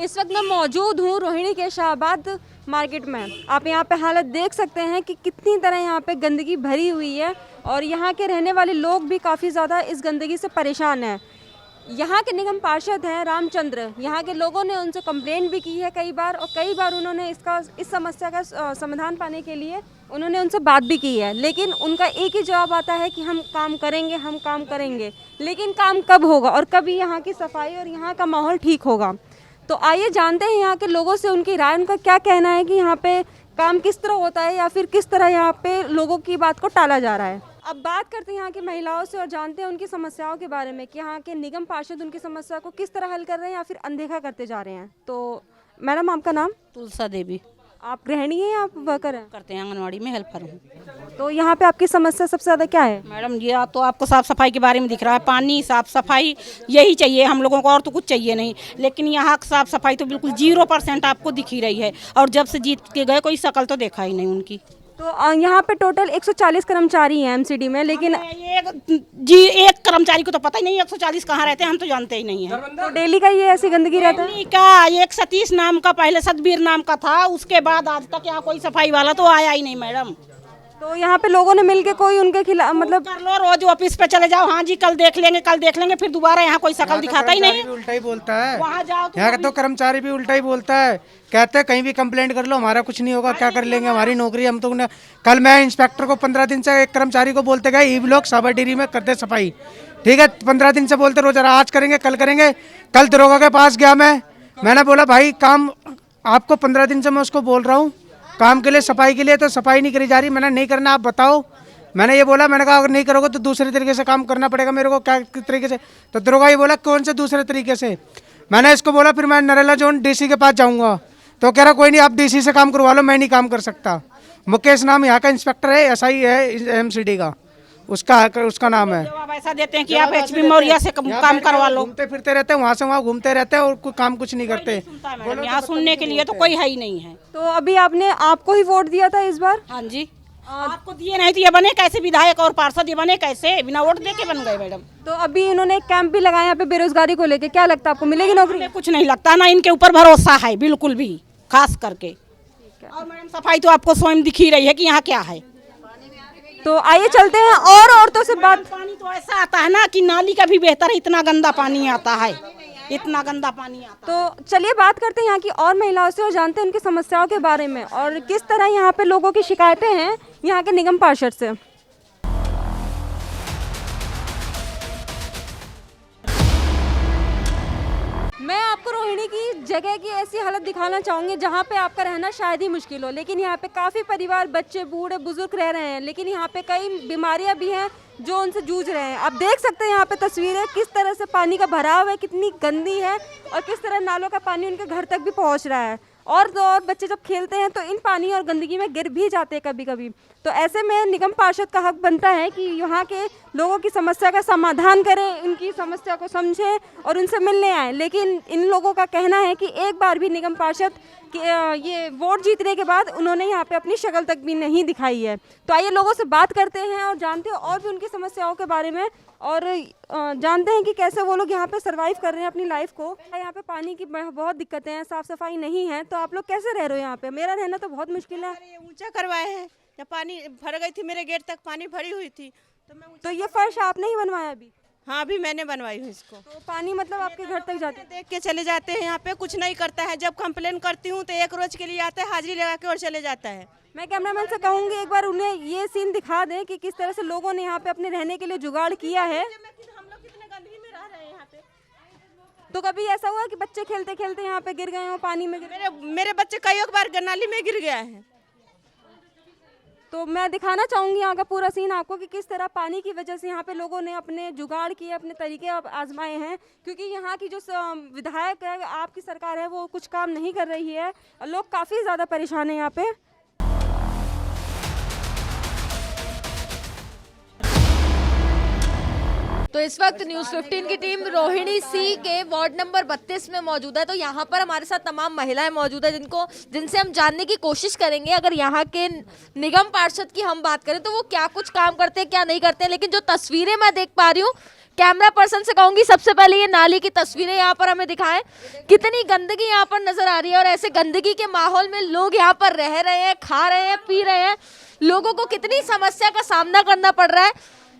इस वक्त मैं मौजूद हूँ रोहिणी के शाहबाद मार्केट में। आप यहाँ पे हालत देख सकते हैं कि कितनी तरह यहाँ पे गंदगी भरी हुई है और यहाँ के रहने वाले लोग भी काफ़ी ज़्यादा इस गंदगी से परेशान हैं। यहाँ के निगम पार्षद हैं रामचंद्र, यहाँ के लोगों ने उनसे कंप्लेंट भी की है कई बार और कई बार उन्होंने इस समस्या का समाधान पाने के लिए उन्होंने उनसे बात भी की है, लेकिन उनका एक ही जवाब आता है कि हम काम करेंगे, हम काम करेंगे। लेकिन काम कब होगा और कभी यहाँ की सफाई और यहाँ का माहौल ठीक होगा? तो आइए जानते हैं यहाँ के लोगों से उनकी राय, उनका क्या कहना है कि यहाँ पे काम किस तरह होता है या फिर किस तरह यहाँ पे लोगों की बात को टाला जा रहा है। अब बात करते हैं यहाँ की महिलाओं से और जानते हैं उनकी समस्याओं के बारे में कि यहाँ के निगम पार्षद उनकी समस्या को किस तरह हल कर रहे हैं या फिर अनदेखा करते जा रहे हैं। तो मैडम, आपका नाम? तुलसा देवी। आप गृहिणी हैं या आप वर्कर हैं? करते हैं, आंगनवाड़ी में हेल्पर हूँ। तो यहाँ पे आपकी समस्या सबसे ज़्यादा क्या है? मैडम ये तो आपको साफ़ सफाई के बारे में दिख रहा है, पानी साफ़ सफाई यही चाहिए हम लोगों को, और तो कुछ चाहिए नहीं। लेकिन यहाँ साफ़ सफाई तो बिल्कुल 0% आपको दिख ही रही है, और जब से जीत के गए कोई शक्ल तो देखा ही नहीं उनकी। तो यहाँ पे टोटल 140 कर्मचारी हैं एमसीडी में, लेकिन एक कर्मचारी को तो पता ही नहीं 140 कहाँ रहते हैं, हम तो जानते ही नहीं है। तो डेली का ये ऐसी गंदगी रहता है? डेली का एक सतीश नाम का, पहले सतबीर नाम का था, उसके बाद आज तक यहाँ कोई सफाई वाला तो आया ही नहीं मैडम। तो यहाँ पे लोगों ने मिलके कोई उनके खिलाफ मतलब कर लो, रोज ऑफिस पे चले जाओ, हाँ जी कल देख लेंगे कल देख लेंगे, फिर दोबारा यहाँ कोई शक्ल दिखाता ही नहीं। उल्टा ही बोलता है, वहाँ जाओ तो यहाँ का तो कर्मचारी भी उल्टा ही बोलता है, कहते हैं कहीं भी कंप्लेंट कर लो, हमारा कुछ नहीं होगा, क्या कर लेंगे, हमारी नौकरी हम तो। कल मैं इंस्पेक्टर को 15 दिन से एक कर्मचारी को बोलते गए, ई ब्लॉक साबर डेयरी में करते सफाई, ठीक है, 15 दिन से बोलते रोज आज करेंगे कल करेंगे। कल दरोगा के पास गया मैंने बोला भाई काम आपको 15 दिन से मैं उसको बोल रहा हूँ काम के लिए, सफाई के लिए, तो सफाई नहीं करी जा रही। मैंने नहीं करना, आप बताओ। मैंने ये बोला, मैंने कहा अगर नहीं करोगे तो दूसरे तरीके से काम करना पड़ेगा मेरे को, क्या तरीके से? तो दरोगा ये बोला कौन से दूसरे तरीके से? मैंने इसको बोला फिर मैं नरेला जोन डीसी के पास जाऊंगा, तो कह रहा कोई नहीं आप डीसी से काम करवा लो, मैं नहीं काम कर सकता। मुकेश नाम यहाँ का इंस्पेक्टर है, एसआई है एमसीडी का, उसका नाम है। जवाब ऐसा देते हैं कि आप एचपी मौर्या से काम करवा लो। घूमते फिरते रहते हैं, वहाँ से वहाँ घूमते रहते हैं और कोई काम कुछ नहीं करते। यहाँ सुनने के लिए तो कोई है ही नहीं है। तो अभी आपने आपको ही वोट दिया था इस बार? हाँ जी, आपको दिए नहीं तो ये बने कैसे विधायक और पार्षद, ये बने कैसे? बिना वोट दे के बन गए मैडम। तो अभी इन्होंने एक कैंप भी लगाया यहाँ पे बेरोजगारी को लेके, क्या लगता है आपको मिलेगी नौकरी? हमें कुछ नहीं लगता, ना इनके ऊपर भरोसा है बिल्कुल भी, खास करके। और मैडम सफाई तो आपको स्वयं दिख ही रही है कि यहाँ क्या है। तो आइए चलते हैं और औरतों से बात। पानी तो ऐसा आता है ना कि नाली का भी बेहतर है, इतना गंदा पानी आता है, इतना गंदा पानी आता है। तो चलिए बात करते हैं यहाँ की और महिलाओं से और जानते हैं उनकी समस्याओं के बारे में और किस तरह यहाँ पे लोगों की शिकायतें हैं यहाँ के निगम पार्षद से। मैं आपको रोहिणी की जगह की ऐसी हालत दिखाना चाहूँगी जहाँ पे आपका रहना शायद ही मुश्किल हो, लेकिन यहाँ पे काफ़ी परिवार, बच्चे, बूढ़े, बुजुर्ग रह रहे हैं, लेकिन यहाँ पे कई बीमारियाँ भी हैं जो उनसे जूझ रहे हैं। आप देख सकते हैं यहाँ पे तस्वीरें, किस तरह से पानी का भराव है, कितनी गंदी है और किस तरह नालों का पानी उनके घर तक भी पहुँच रहा है। और बच्चे जब खेलते हैं तो इन पानी और गंदगी में गिर भी जाते हैं कभी कभी। तो ऐसे में निगम पार्षद का हक बनता है कि यहाँ के लोगों की समस्या का समाधान करें, उनकी समस्या को समझें और उनसे मिलने आए। लेकिन इन लोगों का कहना है कि एक बार भी निगम पार्षद ये वोट जीतने के बाद उन्होंने यहाँ पे अपनी शक्ल तक भी नहीं दिखाई है। तो आइए लोगों से बात करते हैं और जानते हैं और भी उनकी समस्याओं के बारे में और जानते हैं कि कैसे वो लोग यहाँ पे सरवाइव कर रहे हैं अपनी लाइफ को। यहाँ पे पानी की बहुत दिक्कतें हैं, साफ सफाई नहीं है, तो आप लोग कैसे रह रहे हो यहाँ पे? मेरा रहना तो बहुत मुश्किल है। ये ऊंचा करवाए हैं, जब पानी भर गई थी, मेरे गेट तक पानी भरी हुई थी, तो ये फर्श आपने ही बनवाया अभी? हाँ अभी मैंने बनवाई हूँ इसको। तो पानी मतलब आपके घर तक जाते? देख के चले जाते हैं, यहाँ पे कुछ नहीं करता है। जब कंप्लेन करती हूँ तो एक रोज के लिए आता है, हाजिरी लगा के और चले जाता है। मैं कैमरामैन से कहूँगी एक बार उन्हें ये सीन दिखा दें कि किस तरह से लोगों ने यहाँ पे अपने रहने के लिए जुगाड़ किया है। हम लोग कितने गंदगी में रह रहे हैं यहाँ पे। तो कभी ऐसा हुआ कि बच्चे खेलते खेलते यहाँ पे गिर गए हो, पानी में मेरे बच्चे कई बार नाली में गिर गया है। तो मैं दिखाना चाहूँगी यहाँ का पूरा सीन आपको कि किस तरह पानी की वजह से यहाँ पे लोगों ने अपने जुगाड़ किए, अपने तरीके आजमाए हैं, क्योंकि यहाँ की जो विधायक है, आपकी सरकार है, वो कुछ काम नहीं कर रही है और लोग काफ़ी ज़्यादा परेशान हैं यहाँ पे। तो इस वक्त न्यूज़ 15 की टीम रोहिणी सी के वार्ड नंबर 32 में मौजूद है। तो यहाँ पर हमारे साथ तमाम महिलाएं मौजूद है जिनसे हम जानने की कोशिश करेंगे अगर यहाँ के निगम पार्षद की हम बात करें तो वो क्या कुछ काम करते हैं क्या नहीं करते हैं। लेकिन जो तस्वीरें मैं देख पा रही हूँ, कैमरा पर्सन से कहूंगी सबसे पहले ये नाली की तस्वीरें यहाँ पर हमें दिखाएं। कितनी गंदगी यहाँ पर नजर आ रही है और ऐसे गंदगी के माहौल में लोग यहाँ पर रह रहे हैं, खा रहे हैं, पी रहे हैं। लोगों को कितनी समस्या का सामना करना पड़ रहा है,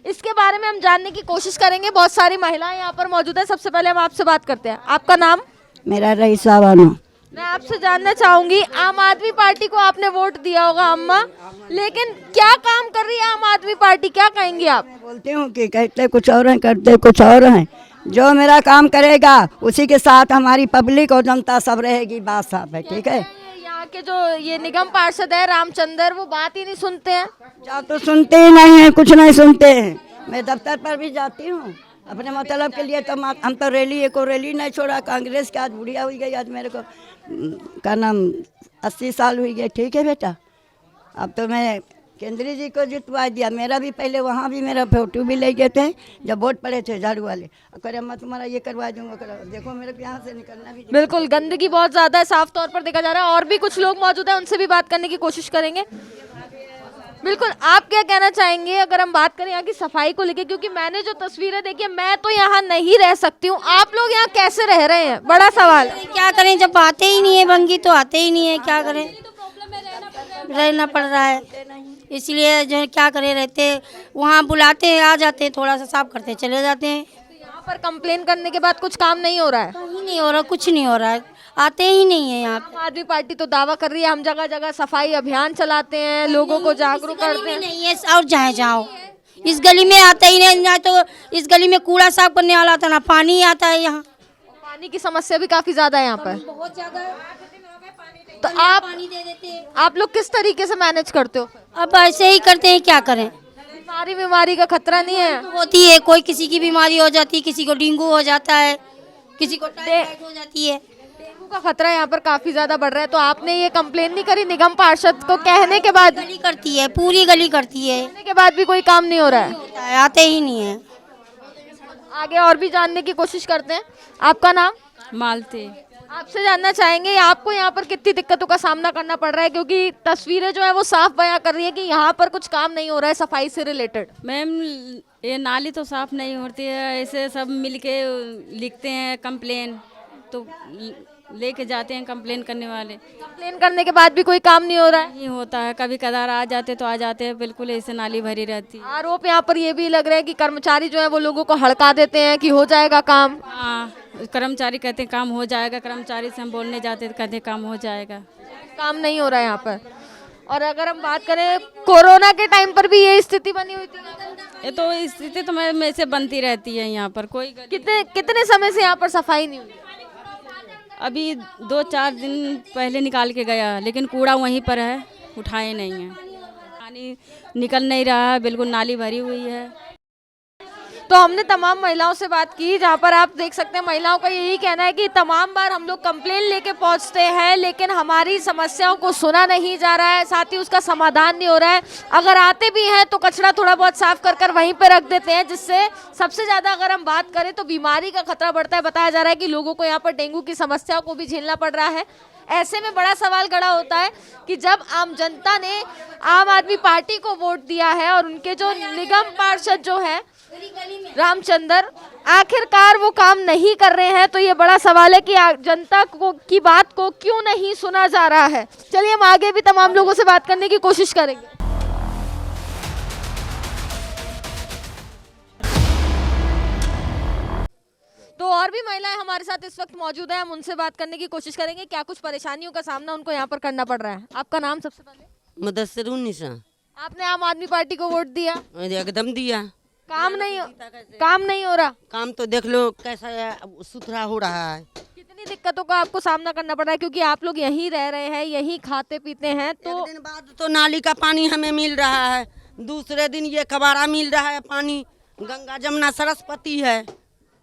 इसके बारे में हम जानने की कोशिश करेंगे। बहुत सारी महिलाएं यहाँ पर मौजूद हैं। सबसे पहले हम आपसे बात करते हैं। आपका नाम? मेरा रईसा बानो। मैं आपसे जानना चाहूंगी, आम आदमी पार्टी को आपने वोट दिया होगा अम्मा, लेकिन क्या काम कर रही है आम आदमी पार्टी, क्या कहेंगी आप? बोलती हूँ कि कहते कुछ और हैं, करते कुछ और हैं। जो मेरा काम करेगा उसी के साथ हमारी पब्लिक और जनता सब रहेगी, बात साफ है। ठीक है, यहाँ के जो ये निगम पार्षद है रामचंद्र, वो बात ही नहीं सुनते हैं। जा तो सुनते ही नहीं हैं, कुछ नहीं सुनते हैं। मैं दफ्तर पर भी जाती हूँ अपने मतलब के लिए, तो हम तो रैली नहीं छोड़ा। कांग्रेस की आज बुढ़िया हुई गई, आज मेरे को का नाम 80 साल हुई गई। ठीक है बेटा, अब तो मैं केंद्रीय जी को जितवा दिया। मेरा भी पहले वहाँ भी मेरा फोटो भी ले गए थे जब वोट पड़े थे झाड़ू वाले। करे अम्मा तुम्हारा ये करवा दूंगा, देखो मेरे को यहाँ से निकलना भी। बिल्कुल गंदगी बहुत ज्यादा है, साफ तौर पर देखा जा रहा है। और भी कुछ लोग मौजूद हैं, उनसे भी बात करने की कोशिश करेंगे। बिल्कुल, आप क्या कहना चाहेंगे अगर हम बात करें यहाँ की सफाई को लेके? क्योंकि मैंने जो तस्वीरें देखी, मैं तो यहाँ नहीं रह सकती हूँ, आप लोग यहाँ कैसे रह रहे हैं, बड़ा सवाल है। क्या करें, जब आते ही नहीं है बंगी तो आते ही नहीं है, क्या करें, रहना पड़ रहा है। इसलिए जो क्या करें, रहते वहाँ बुलाते हैं, आ जाते हैं, थोड़ा सा साफ करते चले जाते हैं। यहाँ पर कंप्लेन करने के बाद कुछ काम नहीं हो रहा है? कहीं नहीं हो रहा, कुछ नहीं हो रहा है, आते ही नहीं है यहाँ पे। आम आदमी पार्टी तो दावा कर रही है हम जगह जगह सफाई अभियान चलाते हैं, लोगों को जागरूक करते हैं। नहीं है, और जहाँ जाओ इस गली में आता ही नहीं, ना तो इस गली में कूड़ा साफ करने वाला आता, ना पानी आता है यहाँ। पानी की समस्या भी काफी ज्यादा है यहाँ पर। बहुत ज्यादा। तो आप लोग किस तरीके से मैनेज करते हो? अब ऐसे ही करते हैं, क्या करें। बीमारी का खतरा नहीं है? होती है, कोई किसी की बीमारी हो जाती है, किसी को डेंगू हो जाता है, किसी को टाइफाइड हो जाती है। डेंगू का खतरा यहाँ पर काफी ज्यादा बढ़ रहा है। तो आपने ये कंप्लेन नहीं करी निगम पार्षद को कहने के बाद? गली करती है, पूरी गली करती है, कहने के बाद भी कोई काम नहीं हो रहा है? आते ही नहीं है। आगे और भी जानने की कोशिश करते हैं। आपका नाम? मालती। आपसे जानना चाहेंगे आपको यहाँ पर कितनी दिक्कतों का सामना करना पड़ रहा है, क्योंकि तस्वीरें जो है वो साफ बयां कर रही है कि यहाँ पर कुछ काम नहीं हो रहा है सफाई से रिलेटेड। मैम ये नाली तो साफ नहीं होती है, ऐसे सब मिलके लिखते हैं कंप्लेन, तो लेके जाते हैं कंप्लेन करने वाले। कंप्लेन करने के बाद भी कोई काम नहीं हो रहा है? नहीं होता है, कभी कदार आ जाते तो आ जाते हैं, बिल्कुल ऐसे नाली भरी रहती है। आरोप यहाँ पर ये भी लग रहा है कि कर्मचारी जो है वो लोगों को हड़का देते हैं कि हो जाएगा काम। हाँ, कर्मचारी कहते हैं काम हो जाएगा, कर्मचारी से हम बोलने जाते तो कहते हैं काम हो जाएगा। काम नहीं हो रहा है यहाँ पर। और अगर हम बात करें कोरोना के टाइम पर भी ये स्थिति बनी हुई थी? ये तो स्थिति तो में से बनती रहती है यहाँ पर। कोई कितने समय से यहाँ पर सफाई नहीं हुई? अभी 2-4 दिन पहले निकाल के गया, लेकिन कूड़ा वहीं पर है, उठाए नहीं है। पानी निकल नहीं रहा है, बिल्कुल नाली भरी हुई है। तो हमने तमाम महिलाओं से बात की, जहाँ पर आप देख सकते हैं महिलाओं का यही कहना है कि तमाम बार हम लोग कंप्लेन लेके पहुँचते हैं, लेकिन हमारी समस्याओं को सुना नहीं जा रहा है, साथ ही उसका समाधान नहीं हो रहा है। अगर आते भी हैं तो कचरा थोड़ा बहुत साफ कर कर वहीं पर रख देते हैं, जिससे सबसे ज़्यादा अगर हम बात करें तो बीमारी का खतरा बढ़ता है। बताया जा रहा है कि लोगों को यहाँ पर डेंगू की समस्या को भी झेलना पड़ रहा है। ऐसे में बड़ा सवाल खड़ा होता है कि जब आम जनता ने आम आदमी पार्टी को वोट दिया है और उनके जो निगम पार्षद जो है रामचंद्र, आखिरकार वो काम नहीं कर रहे हैं, तो ये बड़ा सवाल है कि जनता को की बात को क्यों नहीं सुना जा रहा है। चलिए हम आगे भी तमाम लोगों से बात करने की कोशिश करेंगे। तो और भी महिलाएं हमारे साथ इस वक्त मौजूद हैं, हम उनसे बात करने की कोशिश करेंगे क्या कुछ परेशानियों का सामना उनको यहाँ पर करना पड़ रहा है। आपका नाम सबसे पहले? मुदस्सिरुन्निसा। आपने आम आदमी पार्टी को वोट दिया? एकदम दिया। काम नहीं हो रहा? काम तो देख लो कैसा सुथरा हो रहा है। कितनी दिक्कतों का आपको सामना करना पड़ रहा है, क्योंकि आप लोग यहीं रह रहे हैं, यहीं खाते पीते हैं। तो एक दिन बाद तो नाली का पानी हमें मिल रहा है, दूसरे दिन ये कबाड़ा मिल रहा है पानी। गंगा जमुना सरस्वती है,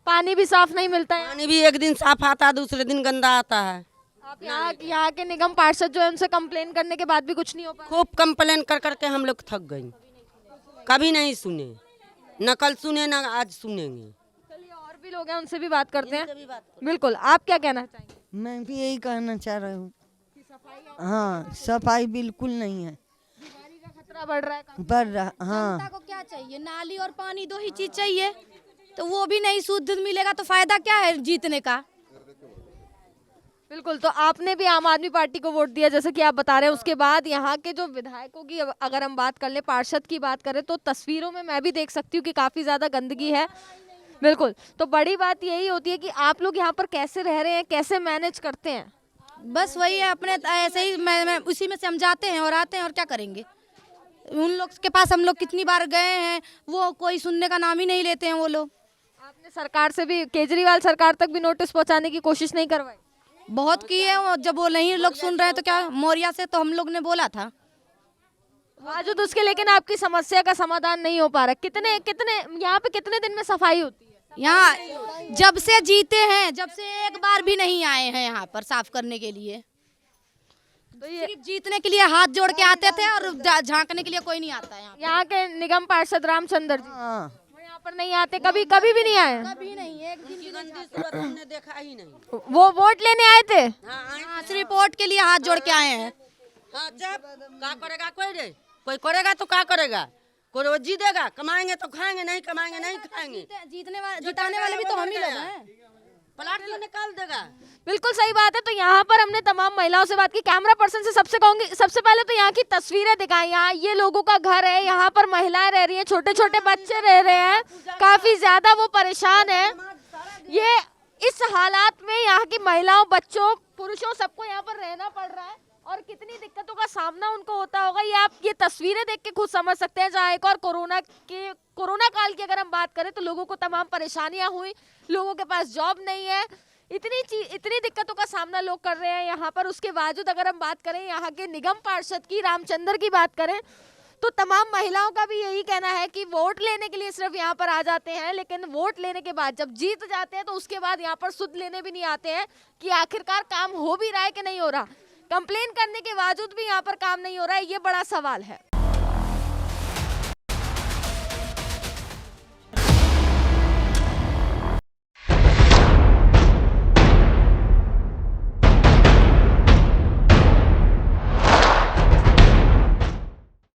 पानी भी साफ नहीं मिलता है। पानी भी एक दिन साफ आता है, दूसरे दिन गंदा आता है। आप यहाँ के निगम पार्षद जो है उनसे कंप्लेन करने के बाद भी कुछ नहीं हो पाया? खूब कंप्लेन कर करके हम लोग थक गए, कभी नहीं सुने, न कल सुने न आज सुनेंगे। चलिए और भी लोग हैं, उनसे भी बात करते हैं। बिल्कुल, आप क्या कहना चाहेंगे? मैं भी यही कहना चाह रहा हूँ। हाँ, सफाई बिल्कुल नहीं है, खतरा बढ़ रहा है। बढ़ रहा। हाँ, जनता को क्या चाहिए? नाली और पानी, दो ही चीज चाहिए। तो वो भी नहीं शुद्ध मिलेगा तो फायदा क्या है जीतने का। बिल्कुल, तो आपने भी आम आदमी पार्टी को वोट दिया जैसे कि आप बता रहे हैं। उसके बाद यहाँ के जो विधायकों की अगर हम बात कर लें, पार्षद की बात करें, तो तस्वीरों में मैं भी देख सकती हूँ कि काफ़ी ज़्यादा गंदगी है। बिल्कुल, तो बड़ी बात यही होती है कि आप लोग यहाँ पर कैसे रह रहे हैं, कैसे मैनेज करते हैं? बस वही है, अपने ऐसे ही मैं उसी में से हम जाते हैं और आते हैं और क्या करेंगे। उन लोग के पास हम लोग कितनी बार गए हैं, वो कोई सुनने का नाम ही नहीं लेते हैं वो लोग। आपने सरकार से भी, केजरीवाल सरकार तक भी नोटिस पहुँचाने की कोशिश नहीं करवाई? बहुत किए, जब वो नहीं लोग सुन रहे हैं तो क्या, मौर्या से तो हम लोग ने बोला था। बावजूद उसके लेकिन आपकी समस्या का समाधान नहीं हो पा रहा। कितने यहाँ पे कितने दिन में सफाई होती है? यहाँ जब से जीते हैं, जब से एक बार भी नहीं आए हैं यहाँ पर साफ करने के लिए। तो ये सिर्फ जीतने के लिए हाथ जोड़ के आते थे और झांकने के लिए कोई नहीं आता है। यहाँ के निगम पार्षद रामचंद्र जी हाँ वो यहाँ पर नहीं आते, कभी भी नहीं आए? कभी नहीं, एक दिन की गंदी सूरत हमने देखा ही नहीं। वो वोट लेने आए थे? हाँ, सिर्फ वोट के लिए हाथ जोड़ के आए हैं। हाँ, जब क्या करेगा कोई रे, कोई करेगा तो क्या करेगा, कोई वो जीतेगा, कमाएंगे तो खाएंगे, नहीं कमाएंगे नहीं खाएंगे। जिताने वाले भी तो हम ही लोग हैं। प्लाट तो निकाल देगा। बिल्कुल सही बात है। तो यहाँ पर हमने तमाम महिलाओं से बात की। कैमरा पर्सन से सबसे कहूंगी, सबसे पहले तो यहाँ की तस्वीरें दिखाएं। यहाँ ये लोगों का घर है, यहाँ पर महिलाएं रह रही हैं, छोटे छोटे बच्चे रह रहे हैं, काफी ज्यादा वो परेशान है। ये इस हालात में यहाँ की महिलाओं, बच्चों, पुरुषों, सबको यहाँ पर रहना पड़ रहा है और कितनी दिक्कतों का सामना उनको होता होगा ये आप ये तस्वीरें देख के खुद समझ सकते हैं। जहाँ एक और कोरोना काल की अगर हम बात करें तो लोगों को तमाम परेशानियां हुई, लोगों के पास जॉब नहीं है, इतनी दिक्कतों का सामना लोग कर रहे हैं यहाँ पर। उसके बावजूद अगर हम बात करें यहाँ के निगम पार्षद की, रामचंद्र की बात करें, तो तमाम महिलाओं का भी यही कहना है कि वोट लेने के लिए सिर्फ यहाँ पर आ जाते हैं, लेकिन वोट लेने के बाद जब जीत जाते हैं तो उसके बाद यहाँ पर सुध लेने भी नहीं आते हैं कि आखिरकार काम हो भी रहा है कि नहीं हो रहा। कंप्लेन करने के बावजूद भी यहाँ पर काम नहीं हो रहा है, ये बड़ा सवाल है।